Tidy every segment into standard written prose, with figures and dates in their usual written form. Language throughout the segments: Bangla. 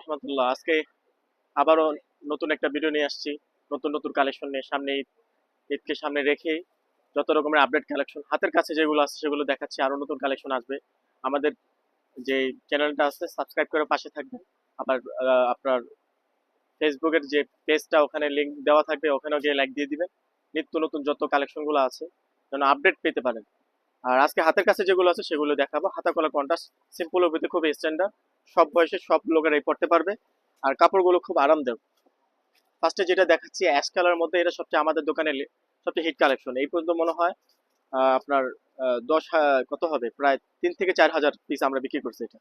রহমতুল্লাহ। আজকে আবারও নতুন একটা ভিডিও নিয়ে আসছি, নতুন নতুন কালেকশন নিয়ে। সামনে ঈদকে সামনে রেখে যত রকমের আপডেট কালেকশন হাতের কাছে যেগুলো আছে সেগুলো দেখাচ্ছি। আরো নতুন কালেকশন আসবে। আমাদের যে চ্যানেলটা আছে সাবস্ক্রাইব করে পাশে থাকবেন। আবার আপনার ফেসবুকের যে পেজটা, ওখানে লিংক দেওয়া থাকবে, ওখানেও গিয়ে লাইক দিয়ে দিবেন। নিত্য নতুন যত কালেকশন গুলো আছে যেন আপডেট পেতে পারেন। আর আজকে হাতের কাছে যেগুলো আছে সেগুলো দেখাবো। হাতা কলা কন্ট্রাস্ট, সিম্পলের ভিতরে খুব স্ট্যান্ডার্ড, সব বয়সে সব লোকেরাই পড়তে পারবে। আর কাপড়গুলো খুব আরামদায়ক। ফার্স্টে যেটা দেখাচ্ছি অ্যাশ কালার মধ্যে, এটা সবচেয়ে আমাদের দোকানে সবচেয়ে হিট কালেকশন। এই পর্যন্ত মনে হয় আপনার কত হবে, প্রায় 3 থেকে 4 হাজার পিস আমরা বিক্রি করছি। এটা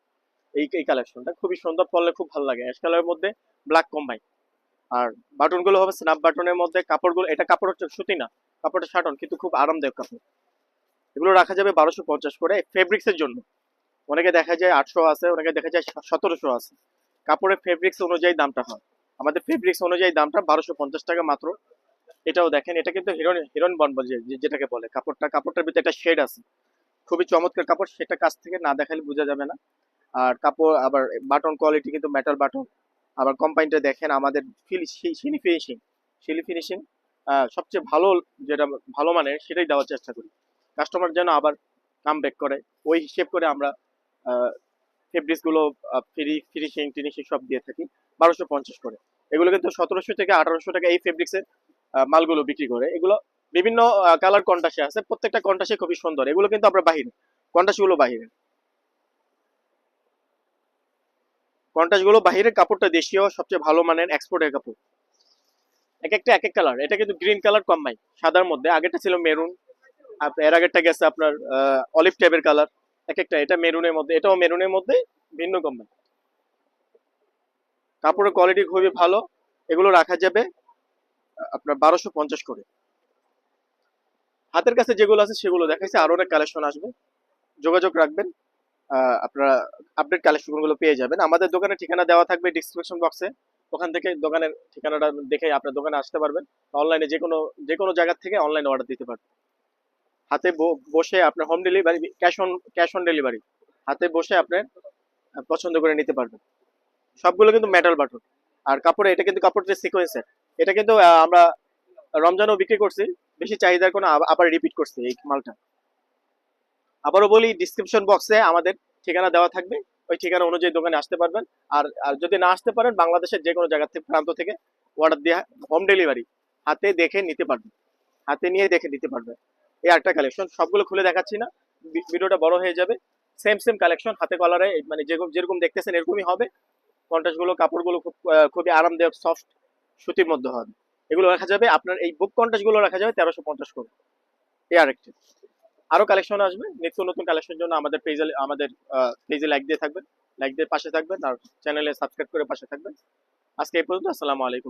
এই কালেকশনটা খুবই সুন্দর, পরলে খুব ভালো লাগে। অ্যাশ কালারের মধ্যে ব্ল্যাক কম্বাইন। আর বাটন গুলো হবে স্ন্যাপ বাটনের মধ্যে। কাপড়গুলো, এটা কাপড় হচ্ছে সুতি না, কাপড়টা শাটন, কিন্তু খুব আরামদায়ক কাপড়। এগুলো রাখা যাবে 1250 করে ফেব্রিক্স এর জন্য। অনেকে দেখা যায় 800 আছে, অনেকে দেখা যায় 1700 আছে। কাপড়ের ফেব্রিক্স অনুযায়ী দামটা হয়। আমাদের ফেব্রিক্স অনুযায়ী দামটা 1250 টাকা মাত্র। এটাও দেখেন, এটা কিন্তু হিরোইন হিরোইন বনবো যেটাকে বলে। কাপড়টার ভিতরে একটা শেড আছে, খুবই চমৎকার কাপড়। সেটা কাছ থেকে না দেখালে বোঝা যাবে না। আর কাপড় আবার বাটন কোয়ালিটি কিন্তু মেটাল বাটন। আবার কম্পাইনটা দেখেন, আমাদের শিলি ফিনিশিং, শিলি ফিনিশিং সবচেয়ে ভালো, যেটা ভালো মানের সেটাই দেওয়ার চেষ্টা করি। কাস্টমার যেন আবার কাম ব্যাক করে, ওই হিসেব করে আমরা ফেব্রিক্স গুলো ফিনিশিং টিনিশিং সব দিয়ে থাকি 1250 করে। এগুলো কিন্তু 1700 থেকে 1800 টাকা এই ফেব্রিক্সের মালগুলো বিক্রি করে। এগুলো বিভিন্ন কালার কন্ট্রাস্টে আছে, প্রত্যেকটা কন্ট্রাস্টে খুবই সুন্দর। এগুলো কিন্তু আমরা বাহিরে, কন্ট্রাস্ট গুলো বাহিরে, কন্ট্রাস্ট গুলো বাহিরে। কাপড়টা দেশীয়, সবচেয়ে ভালো মানের এক্সপোর্টের কাপড়। এক একটা এক এক কালার। এটা কিন্তু গ্রিন কালার কম্বাইন সাদার মধ্যে। আগেরটা ছিল মেরুন, এর আগেরটা গেছে আপনার অলিভ টাইপের কালার। এক একটা, এটা মেরুনের মধ্যে, এটাও মেরুনের মধ্যে, ভিন্ন কম্বাইন। কাপড়ের কোয়ালিটি খুবই ভালো। এগুলো রাখা যাবে আপনার 1250 করে। হাতের কাছে যেগুলো আছে সেগুলো দেখাইছে, আরো অনেক কালেকশন আসবে, যোগাযোগ রাখবেন। আপনারা আপডেট কালেকশন গুলো পেয়ে যাবেন। আমাদের দোকানের ঠিকানা দেওয়া থাকবে ডিসক্রিপশন বক্সে। ওখান থেকে দোকানের ঠিকানাটা দেখে আপনার দোকানে আসতে পারবেন। অনলাইনে যে কোনো জায়গা থেকে অনলাইনে অর্ডার দিতে পারবেন। হাতে বসে আপনার home delivery, cash on delivery. হাতে বসে আপনি পছন্দ করে নিতে পারবেন। সবগুলো কিন্তু মেটাল বাটন। আর কাপড়ে, এটা কিন্তু কাপড়ের সিকোয়েন্সের। এটা কিন্তু আমরা রমজানও বিক্রি করছি, বেশি চাহিদার কোনো, আবার রিপিট করছি এই মালটা। আবারও বলি, ডিসক্রিপশন বক্সে আমাদের ঠিকানা দেওয়া থাকবে, ওই ঠিকানা অনুযায়ী দোকানে আসতে পারবেন। আর যদি না আসতে পারেন, বাংলাদেশের যে কোনো জায়গা থেকে, প্রান্ত থেকে অর্ডার দিয়ে হোম ডেলিভারি হাতে দেখে নিতে পারবেন, হাতে নিয়ে দেখে নিতে পারবেন। এই একটা কালেকশন, সবগুলো খুলে দেখাচ্ছি না, ভিডিওটা বড় হয়ে যাবে। সেম সেম কালেকশন, হাতে কলারে, মানে যেরকম যেরকম দেখতেছেন এরকমই হবে। কন্ট্রাস্ট গুলো, কাপড়গুলো খুবই আরামদায়ক, সফট সুতির মধ্যে হবে। এগুলো রাখা যাবে আপনার, এই বুক কন্ট্রাস্ট গুলো রাখা যাবে 1350 করে। এই আরেকটি, আরো কালেকশন আসবে। নিত্য নতুন কালেকশনের জন্য আমাদের পেজে লাইক দিয়ে থাকবেন, লাইক দিয়ে পাশে থাকবেন, আর চ্যানেলে সাবস্ক্রাইব করে পাশে থাকবেন। আজকে এই পর্যন্ত। আসসালামু আলাইকুম।